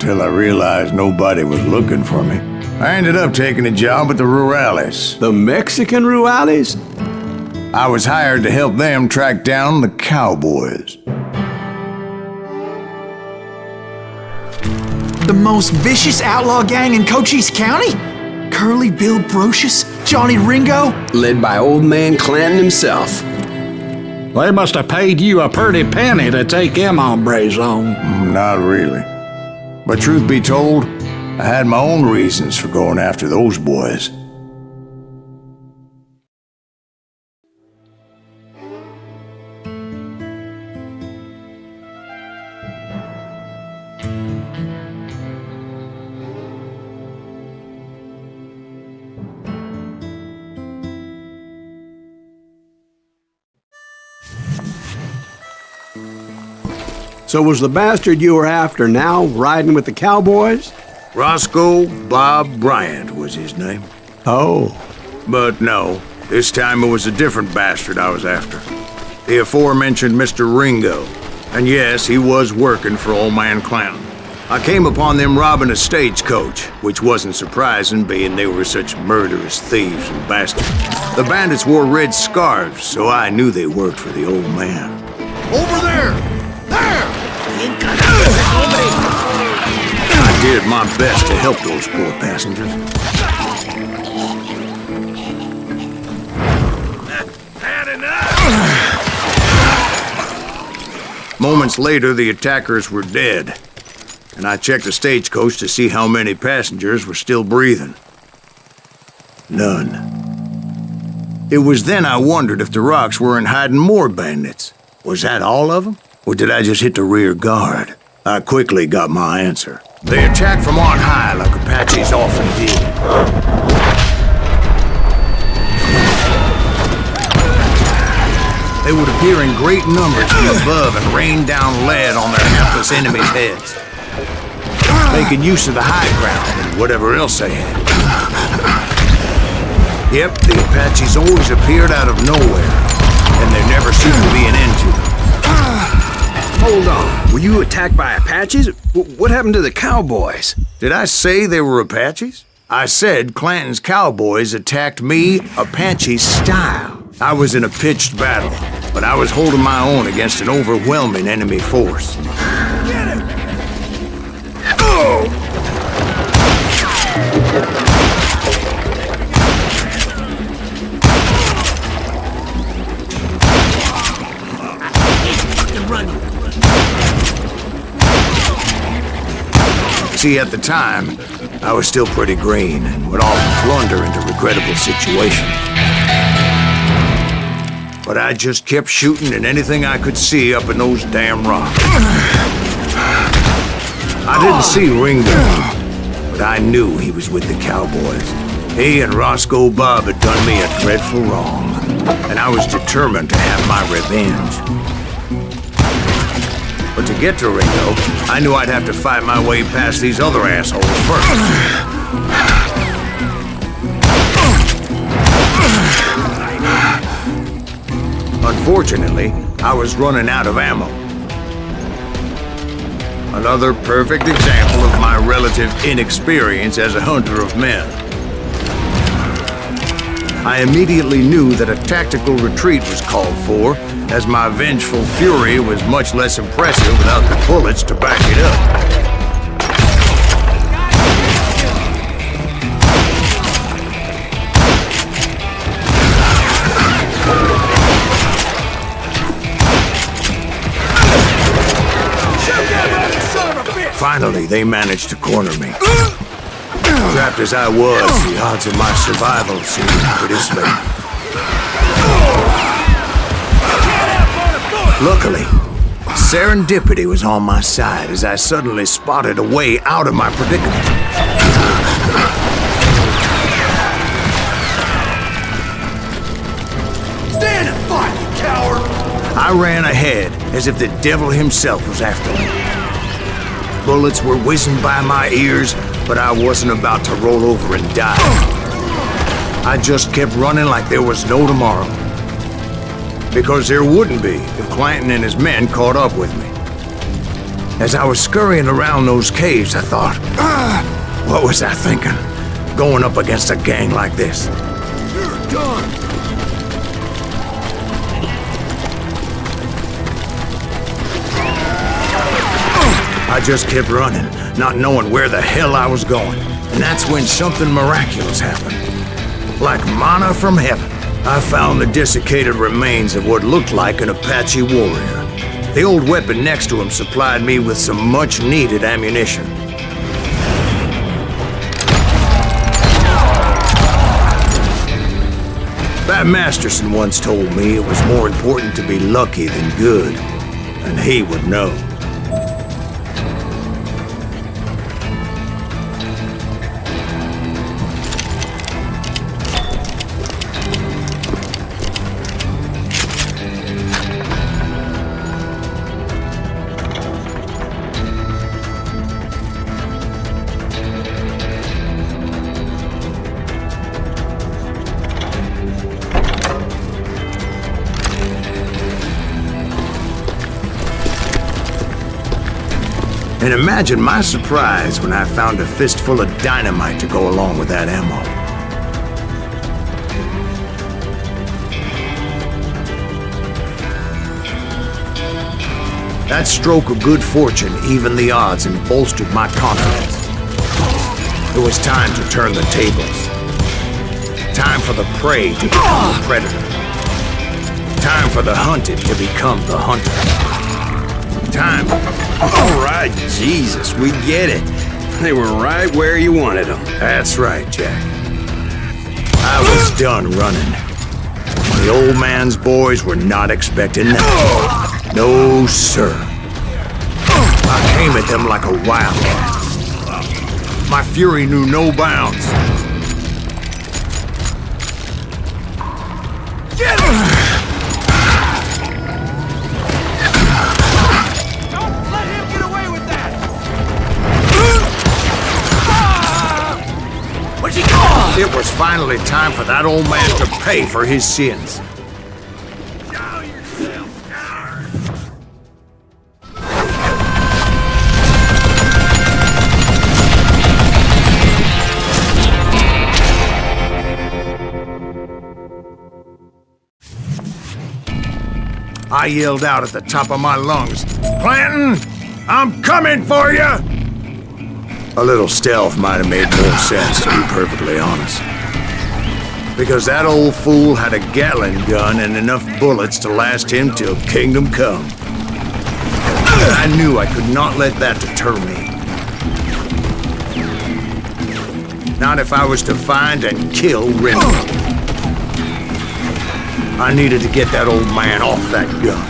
until I realized nobody was looking for me. I ended up taking a job at the Rurales. The Mexican Rurales? I was hired to help them track down the cowboys. The most vicious outlaw gang in Cochise County? Curly Bill Brocious? Johnny Ringo? Led by old man Clanton himself. They must have paid you a pretty penny to take them hombres on. Not really. But truth be told, I had my own reasons for going after those boys. So was the bastard you were after now riding with the cowboys? Roscoe Bob Bryant was his name. Oh. But no, this time it was a different bastard I was after. The aforementioned Mr. Ringo. And yes, he was working for old man Clanton. I came upon them robbing a stagecoach, which wasn't surprising, being they were such murderous thieves and bastards. The bandits wore red scarves, so I knew they worked for the old man. Over there! There! I did my best to help those poor passengers. Had enough! Moments later, the attackers were dead, and I checked the stagecoach to see how many passengers were still breathing. None. It was then I wondered if the rocks weren't hiding more bandits. Was that all of them? Or did I just hit the rear guard? I quickly got my answer. They attacked from on high like Apaches often did. They would appear in great numbers from above and rain down lead on their hapless enemies' heads, making use of the high ground and whatever else they had. Yep, the Apaches always appeared out of nowhere, and there never seemed to be an end to them. Hold on. Were you attacked by Apaches? What happened to the cowboys? Did I say they were Apaches? I said Clanton's cowboys attacked me Apache style. I was in a pitched battle, but I was holding my own against an overwhelming enemy force. Get him! Oh! See, at the time, I was still pretty green and would often blunder into regrettable situations. But I just kept shooting at anything I could see up in those damn rocks. I didn't see Ringo, but I knew he was with the cowboys. He and Roscoe Bob had done me a dreadful wrong, and I was determined to have my revenge. But to get to Ringo, I knew I'd have to fight my way past these other assholes first. Unfortunately, I was running out of ammo. Another perfect example of my relative inexperience as a hunter of men. I immediately knew that a tactical retreat was called for, as my vengeful fury was much less impressive without the bullets to back it up. Finally, they managed to corner me. Trapped as I was, the odds of my survival seemed pretty slim. Luckily, serendipity was on my side as I suddenly spotted a way out of my predicament. Stand and fight, you coward! I ran ahead as if the devil himself was after me. Bullets were whizzing by my ears, but I wasn't about to roll over and die. I just kept running like there was no tomorrow. Because there wouldn't be if Clanton and his men caught up with me. As I was scurrying around those caves, I thought, what was I thinking? Going up against a gang like this. You're done. I just kept running, not knowing where the hell I was going. And that's when something miraculous happened. Like manna from heaven, I found the desiccated remains of what looked like an Apache warrior. The old weapon next to him supplied me with some much-needed ammunition. That Masterson once told me it was more important to be lucky than good, and he would know. And imagine my surprise when I found a fistful of dynamite to go along with that ammo. That stroke of good fortune evened the odds and bolstered my confidence. It was time to turn the tables. Time for the prey to become the predator. Time for the hunted to become the hunter. Time. All right, Jesus, we get it. They were right where you wanted them. That's right, Jack. I was done running. The old man's boys were not expecting that. No, sir. I came at them like a wildcat. My fury knew no bounds. Get him! It was finally time for that old man to pay for his sins. Show yourself, coward! I yelled out at the top of my lungs, "Clanton, I'm coming for you!" A little stealth might have made more sense, to be perfectly honest. Because that old fool had a Gatling gun and enough bullets to last him till kingdom come. I knew I could not let that deter me. Not if I was to find and kill Rennie. I needed to get that old man off that gun.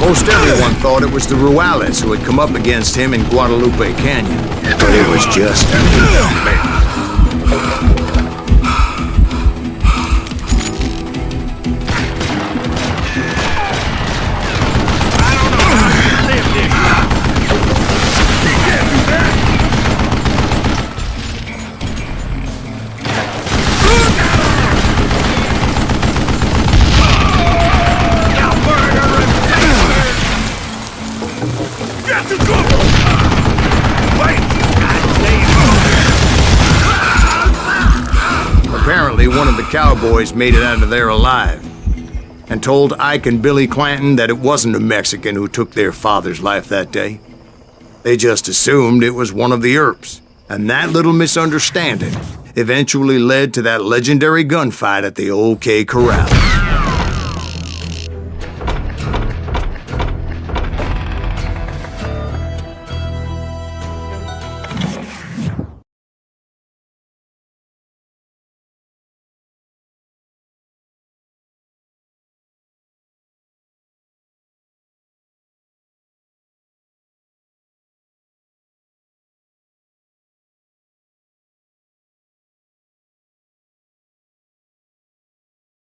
Most everyone thought it was the Ruales who had come up against him in Guadalupe Canyon, but it was just me. Apparently, one of the cowboys made it out of there alive and told Ike and Billy Clanton that it wasn't a Mexican who took their father's life that day. They just assumed it was one of the Earps, and that little misunderstanding eventually led to that legendary gunfight at the OK Corral.